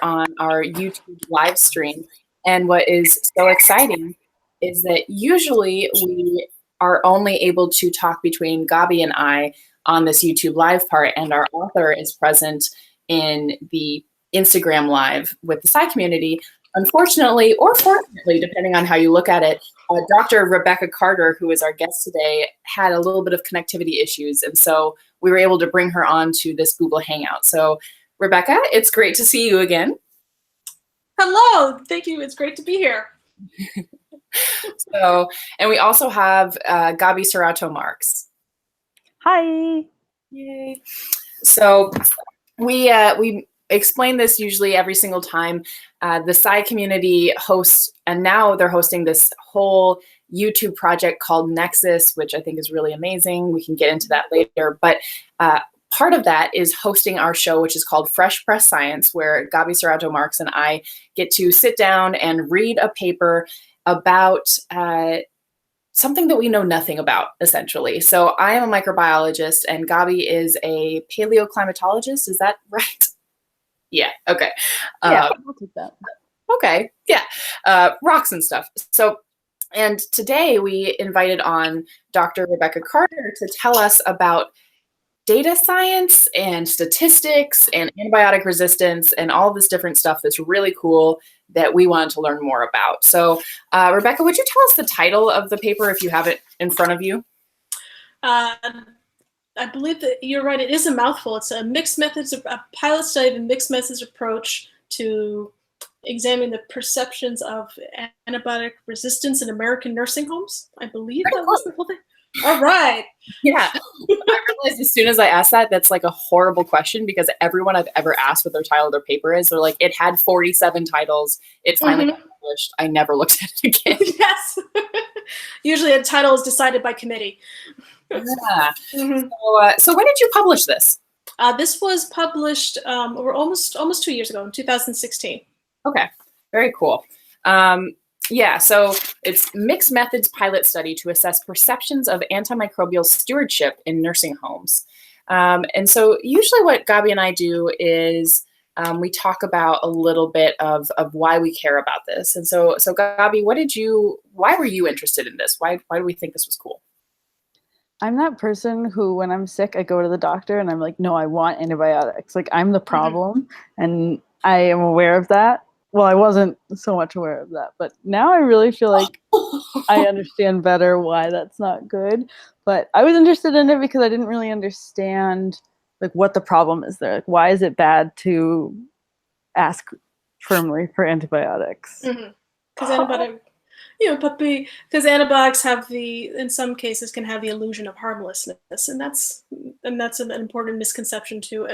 on our YouTube live stream. And what is so exciting is that usually we are only able to talk between Gabi and I on this YouTube live part, and our author is present in the Instagram live with the Psy community. Unfortunately, or fortunately, depending on how you look at it, Dr. Rebecca Carter, who is our guest today, had a little bit of connectivity issues. And so we were able to bring her on to this Google Hangout. So Rebecca, it's great to see you again. Hello, thank you. It's great to be here. So, and we also have Gabi Serrato Marks. Hi. Yay. So we explain this usually every single time. The Psy community hosts, and now they're hosting this whole YouTube project called Nexus, which I think is really amazing. We can get into that later. But part of that is hosting our show, which is called Fresh Press Science, where Gabi Serrato Marks and I get to sit down and read a paper about something that we know nothing about, essentially. So I am a microbiologist, and Gabi is a paleoclimatologist. Is that right? Yeah. Okay. Yeah, I'll take that. Okay. Yeah. Rocks and stuff. So, and today we invited on Dr. Rebecca Carter to tell us about data science and statistics and antibiotic resistance and all this different stuff that's really cool that we wanted to learn more about. So, Rebecca, would you tell us the title of the paper if you have it in front of you? I believe that you're right. It is a mouthful. It's a pilot study of a mixed methods approach to examine the perceptions of antibiotic resistance in American nursing homes. I believe that was the whole thing. All right. Yeah. I realized as soon as I asked that, that's like a horrible question, because everyone I've ever asked what their title of their paper is, they're like, it had 47 titles. It finally got published. I never looked at it again. Yes. Usually a title is decided by committee. Yeah. So when did you publish this? This was published over almost 2 years ago, in 2016. Okay. Very cool. Yeah, so it's Mixed Methods Pilot Study to Assess Perceptions of Antimicrobial Stewardship in Nursing Homes. And so usually what Gabi and I do is we talk about a little bit of why we care about this. And so Gabi, why were you interested in this? Why do we think this was cool? I'm that person who, when I'm sick, I go to the doctor and I'm like, no, I want antibiotics. Like, I'm the problem, and I am aware of that. Well, I wasn't so much aware of that, but now I really feel like I understand better why that's not good. But I was interested in it because I didn't really understand like what the problem is there. Like, why is it bad to ask firmly for antibiotics? Because antibiotics have in some cases can have the illusion of harmlessness, and that's an important misconception to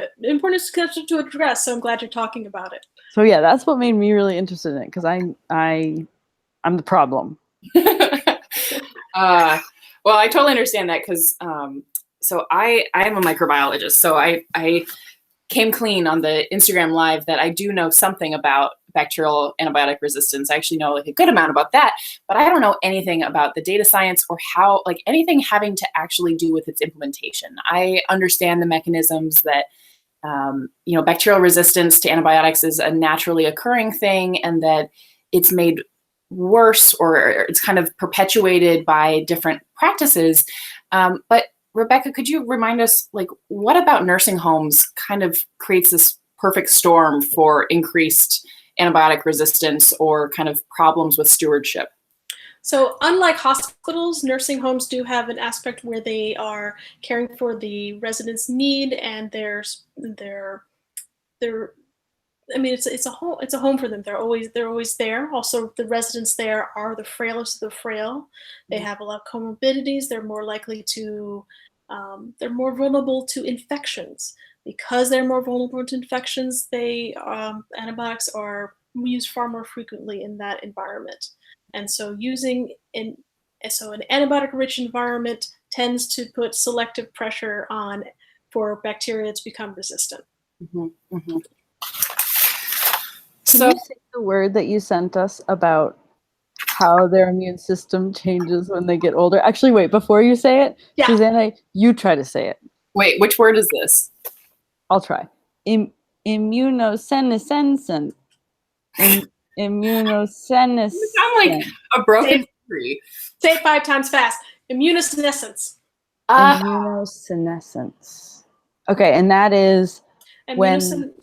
address. So I'm glad you're talking about it. So yeah, that's what made me really interested in it, because I'm the problem. Well, I totally understand that, because so I am a microbiologist, so I came clean on the Instagram live that I do know something about bacterial antibiotic resistance. I actually know like a good amount about that, but I don't know anything about the data science or how, like, anything having to actually do with its implementation. I understand the mechanisms that bacterial resistance to antibiotics is a naturally occurring thing, and that it's made worse or it's kind of perpetuated by different practices. But Rebecca, could you remind us, like, what about nursing homes kind of creates this perfect storm for increased antibiotic resistance or kind of problems with stewardship? So unlike hospitals, nursing homes do have an aspect where they are caring for the residents' need, and it's a home for them. They're always there. Also, the residents there are the frailest of the frail. They have a lot of comorbidities. They're more likely to they're more vulnerable to infections. Because they're more vulnerable to infections, antibiotics are used far more frequently in that environment. And so an antibiotic-rich environment tends to put selective pressure on for bacteria to become resistant. Can you say the word that you sent us about how their immune system changes when they get older? Actually, wait, before you say it, yeah. Susanna, you try to say it. Wait, which word is this? I'll try. Immunosenescence. Immunosenescence. You sound like a broken tree. Say it 5 times fast. Immunosenescence. Immunosenescence. Okay, and that is when.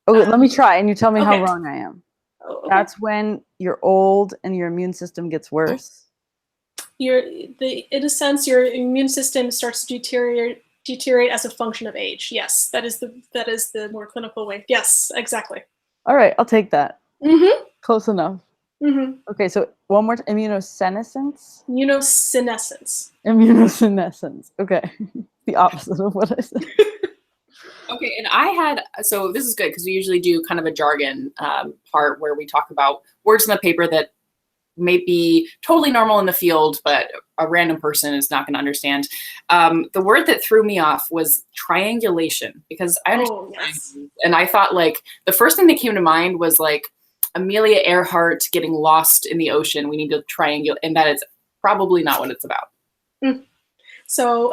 Oh, let me try, and you tell me how wrong I am. Okay. That's when you're old and your immune system gets worse. In a sense, your immune system starts to deteriorate as a function of age. Yes, that is the more clinical way. Yes, exactly. All right, I'll take that. Mm-hmm. Close enough. Mm-hmm. Okay, so one more immunosenescence. Immunosenescence. Okay, the opposite of what I said. Okay, and so this is good because we usually do kind of a jargon part where we talk about words in the paper that may be totally normal in the field, but a random person is not going to understand. The word that threw me off was triangulation, because I understand and I thought like the first thing that came to mind was like Amelia Earhart getting lost in the ocean. We need to triangulate, and that is probably not what it's about. So,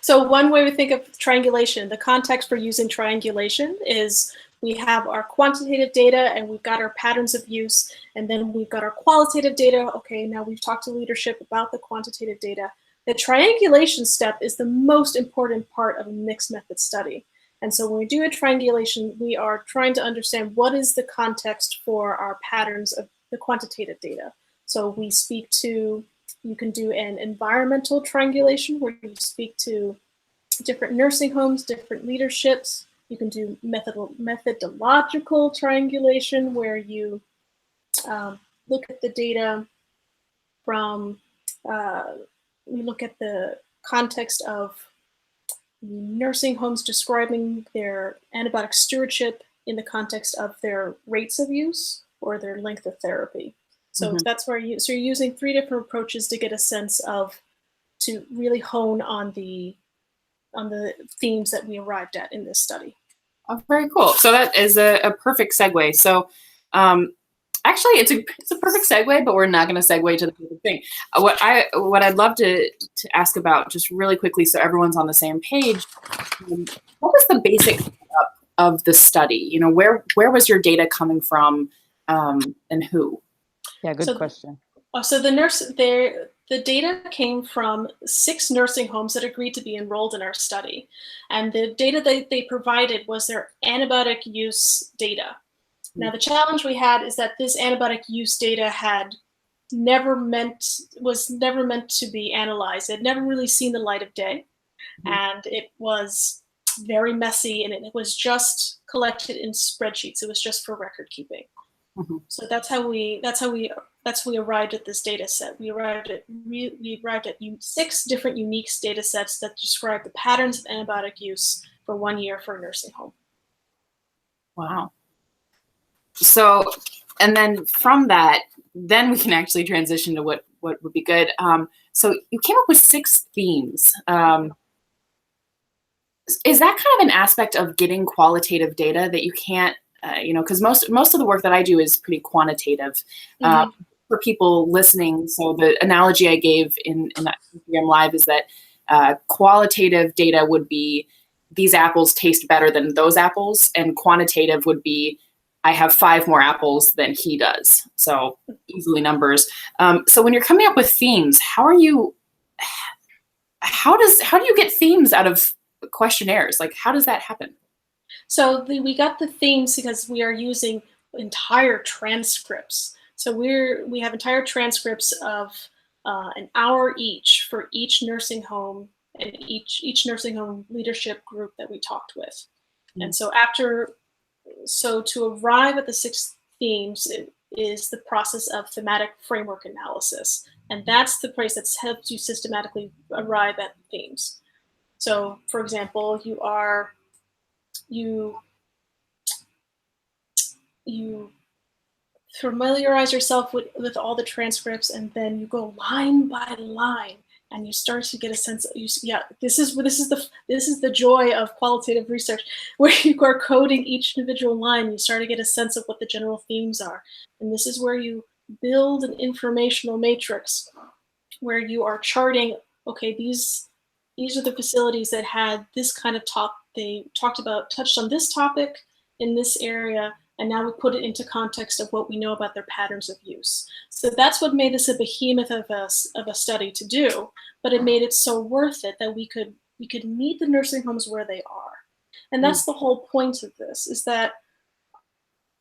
so one way we think of triangulation, the context for using triangulation is we have our quantitative data and we've got our patterns of use, and then we've got our qualitative data. Okay, now we've talked to leadership about the quantitative data. The triangulation step is the most important part of a mixed method study. And so when we do a triangulation, we are trying to understand what is the context for our patterns of the quantitative data. So we speak to, you can do an environmental triangulation where you speak to different nursing homes, different leaderships. You can do methodological triangulation where you look at the data from, we look at the context of nursing homes describing their antibiotic stewardship in the context of their rates of use or their length of therapy. So that's where you're using 3 different approaches to get a sense of, to really hone on the themes that we arrived at in this study. Oh, very cool. So that is a perfect segue. So actually, it's a perfect segue, but we're not going to segue to the perfect thing. What I'd love to ask about, just really quickly, so everyone's on the same page. What was the basic setup of the study? You know, where was your data coming from, and who? Yeah, good question. So the data came from 6 nursing homes that agreed to be enrolled in our study, and the data that they provided was their antibiotic use data. Now, the challenge we had is that this antibiotic use data was never meant to be analyzed. It had never really seen the light of day, and it was very messy, and it was just collected in spreadsheets. It was just for record keeping. So that's how we arrived at this data set. We arrived at 6 different unique data sets that describe the patterns of antibiotic use for 1 year for a nursing home. Wow. So, and then from that, then we can actually transition to what would be good. So you came up with 6 themes. Is that kind of an aspect of getting qualitative data that you can't, because most of the work that I do is pretty quantitative. For people listening, so the analogy I gave in that Instagram Live is that qualitative data would be these apples taste better than those apples, and quantitative would be I have 5 more apples than he does. So easily numbers. So when you're coming up with themes, how do you get themes out of questionnaires? Like, how does that happen? So we got the themes because we are using entire transcripts. So we have entire transcripts of an hour each for each nursing home and each nursing home leadership group that we talked with. And so to arrive at the 6 themes, it is the process of thematic framework analysis. And that's the place that helps you systematically arrive at themes. So for example, you familiarize yourself with all the transcripts, and then you go line by line, and you start to get a sense of, this is the joy of qualitative research, where you are coding each individual line. You start to get a sense of what the general themes are, and this is where you build an informational matrix where you are charting, okay, these are the facilities that had this kind of they touched on this topic in this area, and now we put it into context of what we know about their patterns of use. So that's what made this a behemoth of a study to do, but it made it so worth it that we could meet the nursing homes where they are. And that's the whole point of this, is that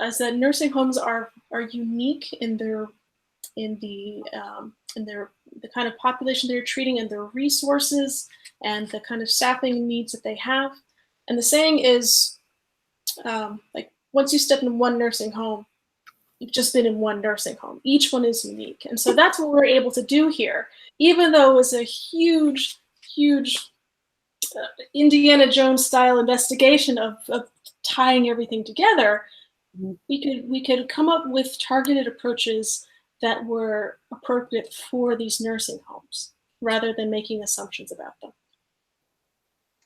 nursing homes are unique in the kind of population they're treating and their resources and the kind of staffing needs that they have. And the saying is, like, once you step in one nursing home, you've just been in one nursing home. Each one is unique. And so that's what we're able to do here. Even though it was a huge Indiana Jones style investigation of tying everything together, we could come up with targeted approaches that were appropriate for these nursing homes rather than making assumptions about them.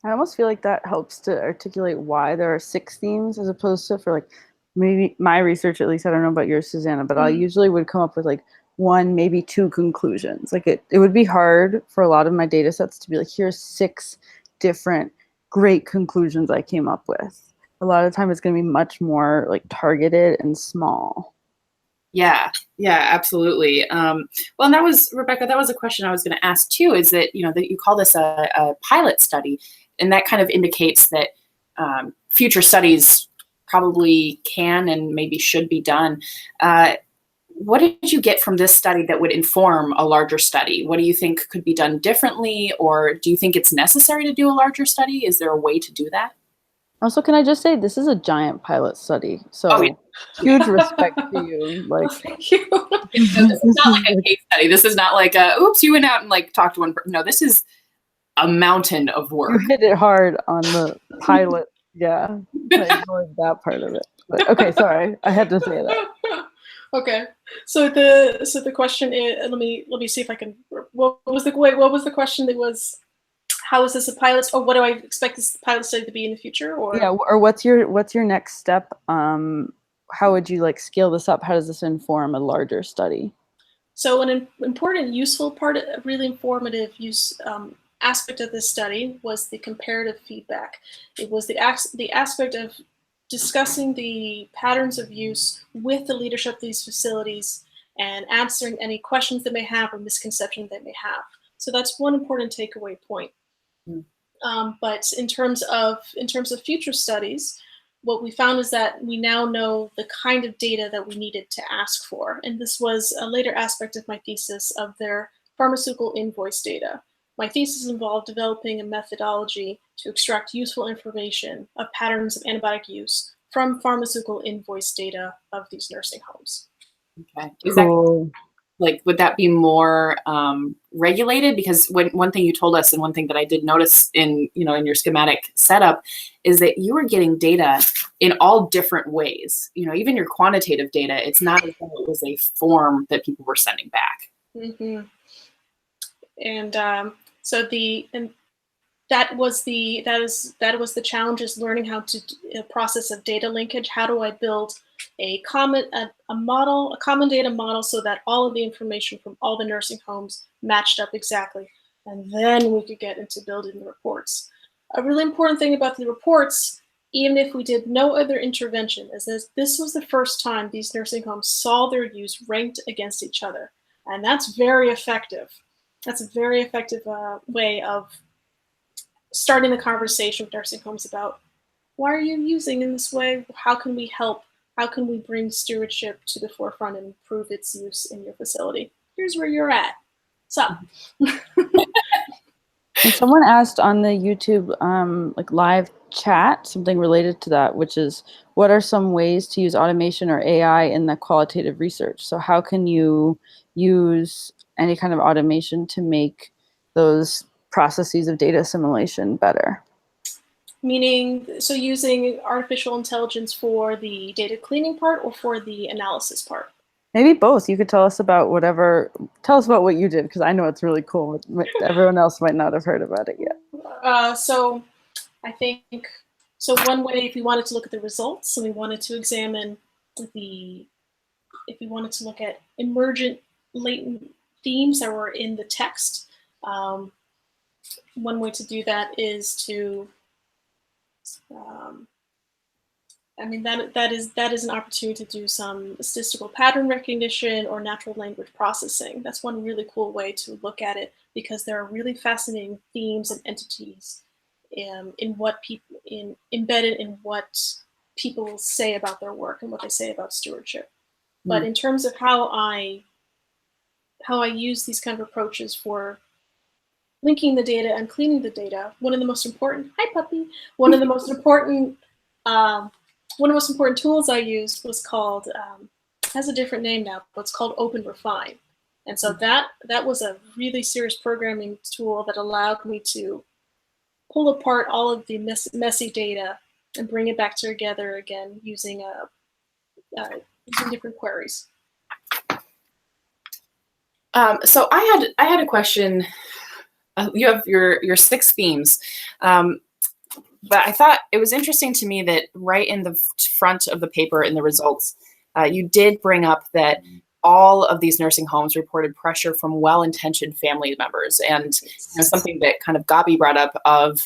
I almost feel like that helps to articulate why there are 6 themes as opposed to, for like, maybe my research, at least, I don't know about yours, Susanna, but I usually would come up with like 1, maybe 2 conclusions. Like it would be hard for a lot of my data sets to be like, here's 6 different great conclusions I came up with. A lot of the time it's going to be much more like targeted and small. Yeah, absolutely. Well, and that was, Rebecca, that was a question I was going to ask too, is that, that you call this a pilot study, and that kind of indicates that future studies probably can and maybe should be done. What did you get from this study that would inform a larger study? What do you think could be done differently, or do you think it's necessary to do a larger study? Is there a way to do that? Also, can I just say, this is a giant pilot study, so huge respect to you. Like, thank you. This is not like a case study. This is not like oops, you went out and like talked to one person. No, this is a mountain of work. You hit it hard on the pilot. Yeah, I ignored that part of it. But okay, sorry, I had to say that. Okay, so the question is, let me see if I can. What was the question? That was, how is this a pilot? Or what do I expect this pilot study to be in the future? Or yeah, or what's your next step? How would you like scale this up? How does this inform a larger study? So an important, useful part, a really informative aspect of this study was the comparative feedback. It was the aspect of discussing the patterns of use with the leadership of these facilities and answering any questions they may have or misconceptions they may have. So that's one important takeaway point. But in terms of future studies, what we found is that we now know the kind of data that we needed to ask for. And this was a later aspect of my thesis of their pharmaceutical invoice data. My thesis involved developing a methodology to extract useful information of patterns of antibiotic use from pharmaceutical invoice data of these nursing homes. Okay. Cool. Would that be more regulated? Because one thing you told us, and one thing that I did notice in your schematic setup, is that you were getting data in all different ways. Even your quantitative data, it's not as though it was a form that people were sending back. Mm-hmm. And that was the challenge, is learning how to process of data linkage. How do I build a common data model so that all of the information from all the nursing homes matched up exactly, and then we could get into building the reports. A really important thing about the reports, even if we did no other intervention, is that this was the first time these nursing homes saw their use ranked against each other, and that's very effective. That's a very effective way of starting the conversation with nursing homes about, why are you using in this way? How can we help? How can we bring stewardship to the forefront and improve its use in your facility? Here's where you're at. So. And someone asked on the YouTube live chat something related to that, which is, what are some ways to use automation or AI in the qualitative research? So how can you use any kind of automation to make those processes of data assimilation better? Meaning, so using artificial intelligence for the data cleaning part or for the analysis part? Maybe both. You could tell us about tell us about what you did, because I know it's really cool. Everyone else might not have heard about it yet. So I think, one way, if we wanted to look at the results and we wanted to examine if we wanted to look at emergent latent themes that were in the text, one way to do that is to I mean, that is an opportunity to do some statistical pattern recognition or natural language processing. That's one really cool way to look at it, because there are really fascinating themes and entities in what people embedded in what people say about their work and what they say about stewardship. But in terms of how I use these kind of approaches for linking the data and cleaning the data, one of the most important one of the most important tools I used was called, has a different name now, but it's called Open Refine. And so that was a really serious programming tool that allowed me to pull apart all of the messy data and bring it back together again using different queries. So I had a question. You have your 6 themes, but I thought it was interesting to me that right in the front of the paper in the results, you did bring up that all of these nursing homes reported pressure from well-intentioned family members, and something that kind of Gabi brought up of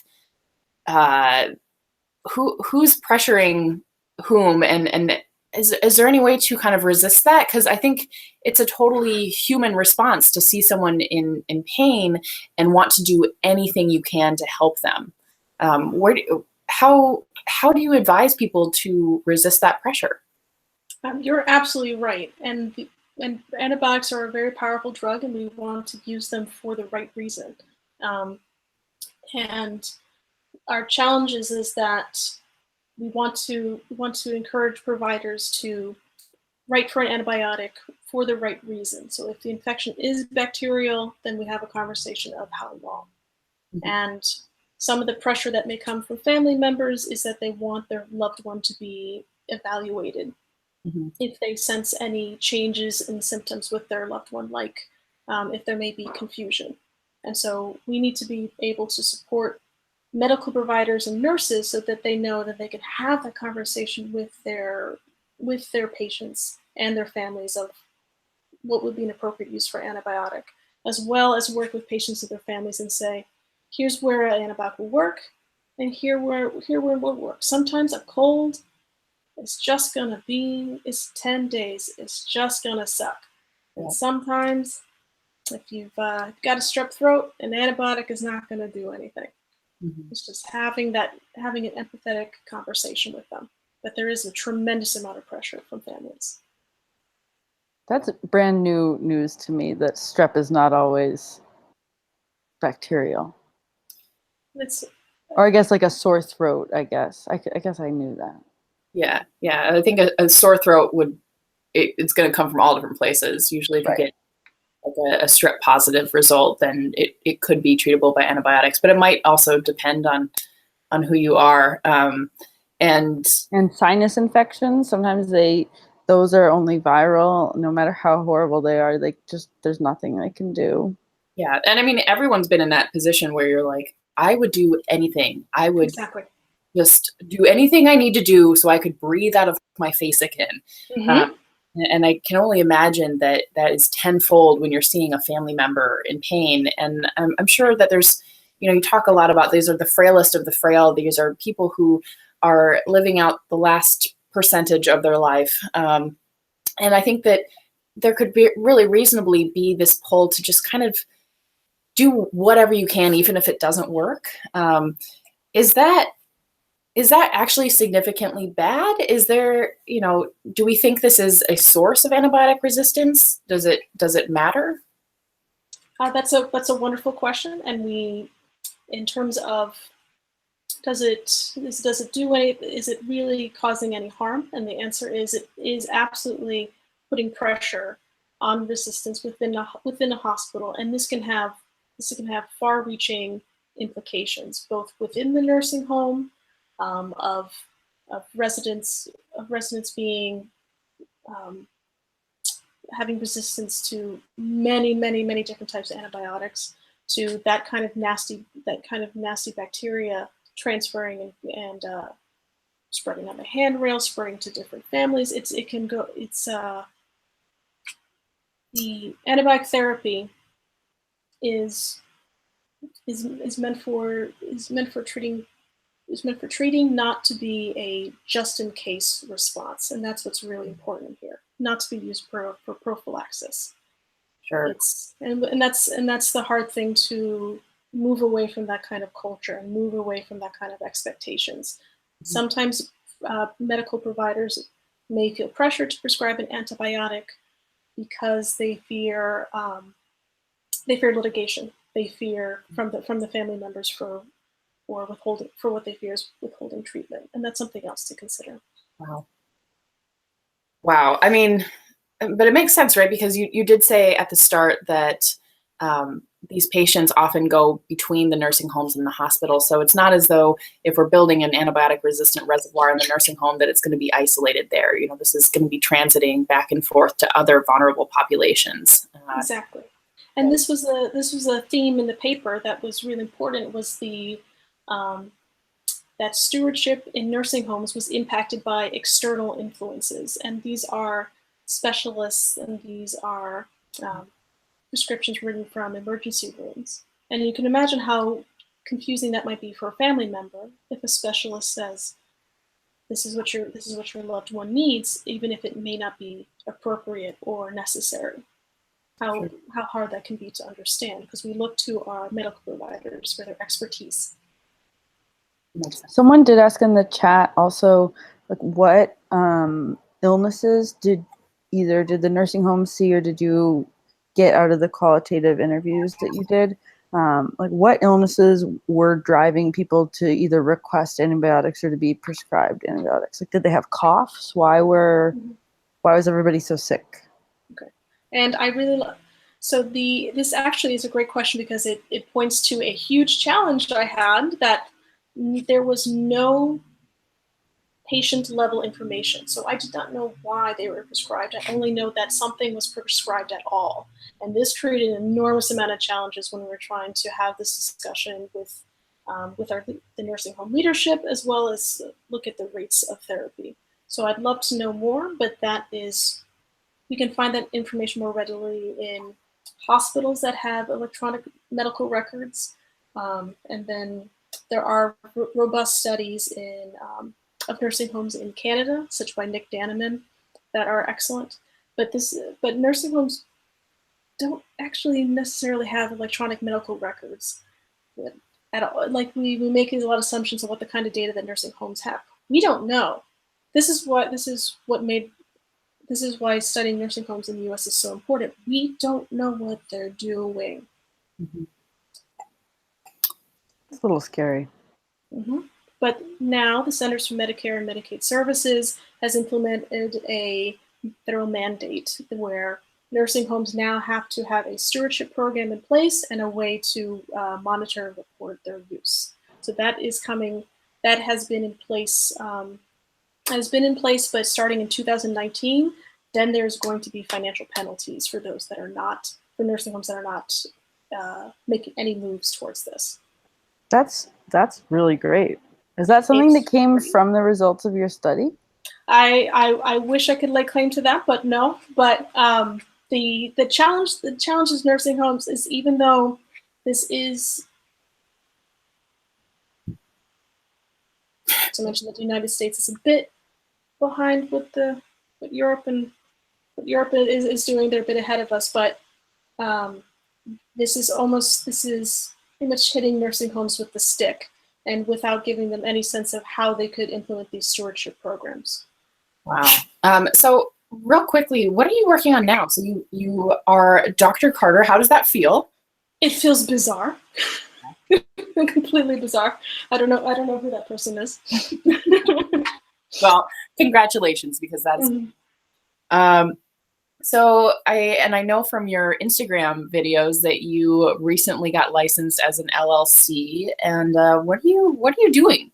who's pressuring whom, and is there any way to kind of resist that? Because I think it's a totally human response to see someone in pain and want to do anything you can to help them. How do you advise people to resist that pressure? You're absolutely right, and antibiotics are a very powerful drug, and we want to use them for the right reason. And our challenge is that we want to encourage providers to write for an antibiotic for the right reason. So if the infection is bacterial, then we have a conversation of how long. And some of the pressure that may come from family members is that they want their loved one to be evaluated if they sense any changes in symptoms with their loved one, like if there may be confusion. And so we need to be able to support medical providers and nurses so that they know that they can have that conversation with their patients and their families of what would be an appropriate use for antibiotic, as well as work with patients and their families and say, here's where an antibiotic will work, and here where it won't work. Sometimes a cold is just gonna be, it's 10 days, it's just gonna suck. And sometimes if you've got a strep throat, an antibiotic is not gonna do anything. It's just having an empathetic conversation with them. But there is a tremendous amount of pressure from families. That's brand new news to me, that strep is not always bacterial. Or I guess like a sore throat, I guess. I guess I knew that. Yeah. I think a sore throat it's going to come from all different places. Usually if you get like a strep positive result, then it could be treatable by antibiotics, but it might also depend on who you are. And sinus infections, sometimes those are only viral, no matter how horrible they are. There's nothing they can do. Yeah, and I mean, everyone's been in that position where you're like, I would do anything. I would just do anything I need to do so I could breathe out of my face again. And I can only imagine that is tenfold when you're seeing a family member in pain. And I'm sure that there's, you talk a lot about these are the frailest of the frail. These are people who are living out the last percentage of their life. And I think that there could be really reasonably be this pull to just kind of do whatever you can, even if it doesn't work. Is that actually significantly bad? Is there, do we think this is a source of antibiotic resistance? Does it matter? That's a wonderful question. And in terms of does it do anything? Is it really causing any harm? And the answer is it is absolutely putting pressure on resistance within a hospital, and this can have far-reaching implications, both within the nursing home, of residents being having resistance to many different types of antibiotics, to that kind of nasty bacteria transferring and spreading on the handrail, spreading to different families. The antibiotic therapy is meant for treating It's meant for treating, not to be a just-in-case response, and that's what's really important here. Not to be used for prophylaxis. Sure. And that's the hard thing, to move away from that kind of culture and move away from that kind of expectations. Sometimes medical providers may feel pressure to prescribe an antibiotic because they fear litigation. They fear from the family members for what they fear is withholding treatment, and that's something else to consider. Wow. Wow. I mean, but it makes sense, right? Because you did say at the start that these patients often go between the nursing homes and the hospital. So it's not as though if we're building an antibiotic resistant reservoir in the nursing home that it's going to be isolated there. You know, this is going to be transiting back and forth to other vulnerable populations. Exactly. And this was a theme in the paper that was really important, was the that stewardship in nursing homes was impacted by external influences. And these are specialists, and these are prescriptions written from emergency rooms. And you can imagine how confusing that might be for a family member if a specialist says, this is what your loved one needs, even if it may not be appropriate or necessary. How hard that can be to understand, because we look to our medical providers for their expertise. Someone did ask in the chat also, like, what illnesses did the nursing home see, or did you get out of the qualitative interviews that you did? Like, what illnesses were driving people to either request antibiotics or to be prescribed antibiotics? Like, did they have coughs? Why was everybody so sick? Okay, and I really love. So this actually is a great question, because it points to a huge challenge I had, that there was no patient level information. So I did not know why they were prescribed. I only know that something was prescribed at all. And this created an enormous amount of challenges when we were trying to have this discussion with the nursing home leadership, as well as look at the rates of therapy. So I'd love to know more, but we can find that information more readily in hospitals that have electronic medical records. And then there are robust studies of nursing homes in Canada, such by Nick Danneman, that are excellent. But nursing homes don't actually necessarily have electronic medical records at all. Like, we make a lot of assumptions of what the kind of data that nursing homes have. We don't know. This is why studying nursing homes in the U.S. is so important. We don't know what they're doing. Mm-hmm. It's a little scary. Mm-hmm. But now the Centers for Medicare and Medicaid Services has implemented a federal mandate where nursing homes now have to have a stewardship program in place and a way to monitor and report their use. So that is coming. That has been in place. But starting in 2019, then there's going to be financial penalties for nursing homes that are not making any moves towards this. That's really great. Is that something that came from the results of your study? I wish I could lay claim to that, but no. But the challenges nursing homes is, even though this is, to mention that the United States is a bit behind what Europe is doing. They're a bit ahead of us, but this is pretty much hitting nursing homes with the stick, and without giving them any sense of how they could implement these stewardship programs. Wow. So real quickly, what are you working on now? So you are Dr. Carter. How does that feel? It feels bizarre. Completely bizarre. I don't know who that person is. Well, congratulations, because that's so I know from your Instagram videos that you recently got licensed as an LLC, and what are you doing?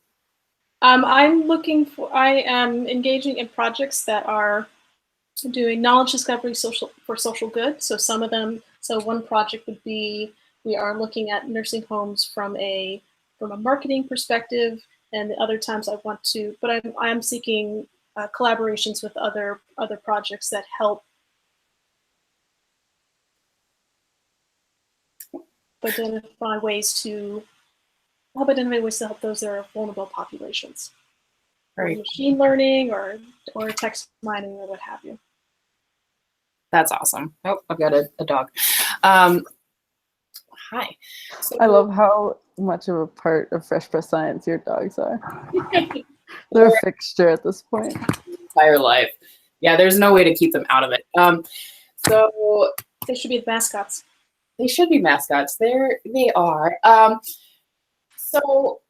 I am engaging in projects that are doing knowledge discovery for social good. So one project would be, we are looking at nursing homes from a marketing perspective, and the other times I'm seeking collaborations with other projects that help identify ways to help identify ways to help those that are vulnerable populations. Or Right. machine learning or text mining or what have you. That's awesome. Oh, I've got a dog. Hi. So, I love how much of a part of Fresh Press Science your dogs are. They're a fixture at this point. Entire life. Yeah, there's no way to keep them out of it. So They should be the mascots. they should be mascots. They are. So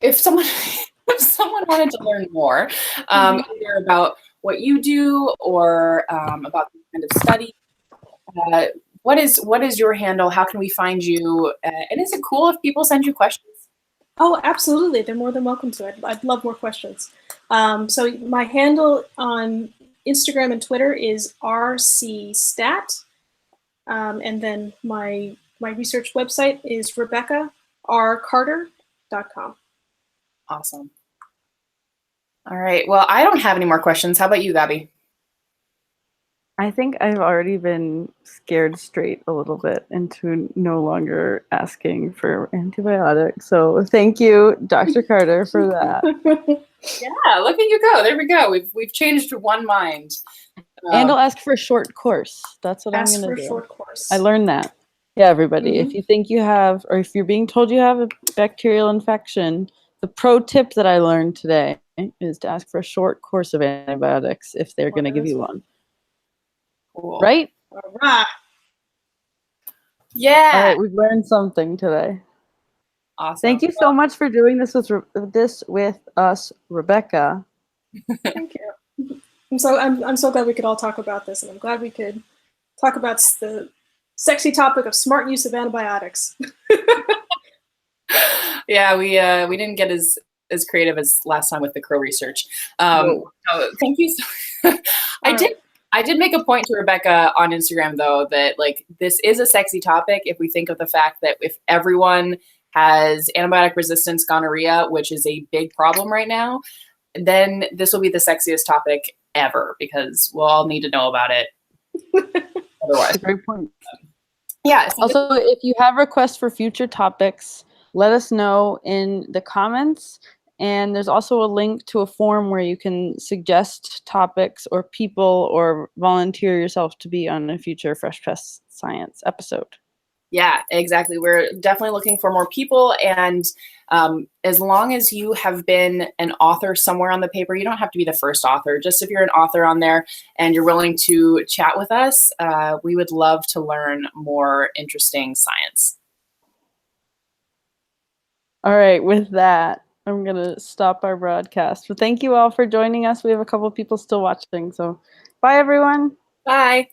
if someone if someone wanted to learn more, either about what you do or about this kind of study, what is your handle? How can we find you? And is it cool if people send you questions? Oh, absolutely. They're more than welcome to it. I'd love more questions. So my handle on Instagram and Twitter is rcstat. And then my research website is RebeccaRCarter.com. Awesome. All right. Well, I don't have any more questions. How about you, Gabi? I think I've already been scared straight a little bit into no longer asking for antibiotics. So thank you, Dr. Carter, for that. Yeah, look at you go. There we go. We've changed one mind. And I'll ask for a short course. That's what I'm Ask going for to a do. short course. I learned that. Yeah, everybody, if you think you have, or if you're being told you have a bacterial infection, the pro tip that I learned today is to ask for a short course of antibiotics if they're going to give you one. Cool. Right? All right. Yeah. All right, we've learned something today. Awesome. Thank you so much for doing this with us, Rebecca. Thank you. I'm so glad we could all talk about this, and I'm glad we could talk about the sexy topic of smart use of antibiotics. Yeah, we didn't get as creative as last time with the crow research. So thank you. I did make a point to Rebecca on Instagram though that like this is a sexy topic if we think of the fact that if everyone has antibiotic resistance gonorrhea, which is a big problem right now, then this will be the sexiest topic ever because we'll all need to know about it. Otherwise, That's a great point. Yeah. Also, if you have requests for future topics, let us know in the comments. And there's also a link to a form where you can suggest topics or people or volunteer yourself to be on a future Fresh Press Science episode. Yeah, exactly. We're definitely looking for more people. And as long as you have been an author somewhere on the paper, you don't have to be the first author. Just if you're an author on there and you're willing to chat with us, we would love to learn more interesting science. All right, with that, I'm going to stop our broadcast. But thank you all for joining us. We have a couple people still watching. So bye, everyone. Bye.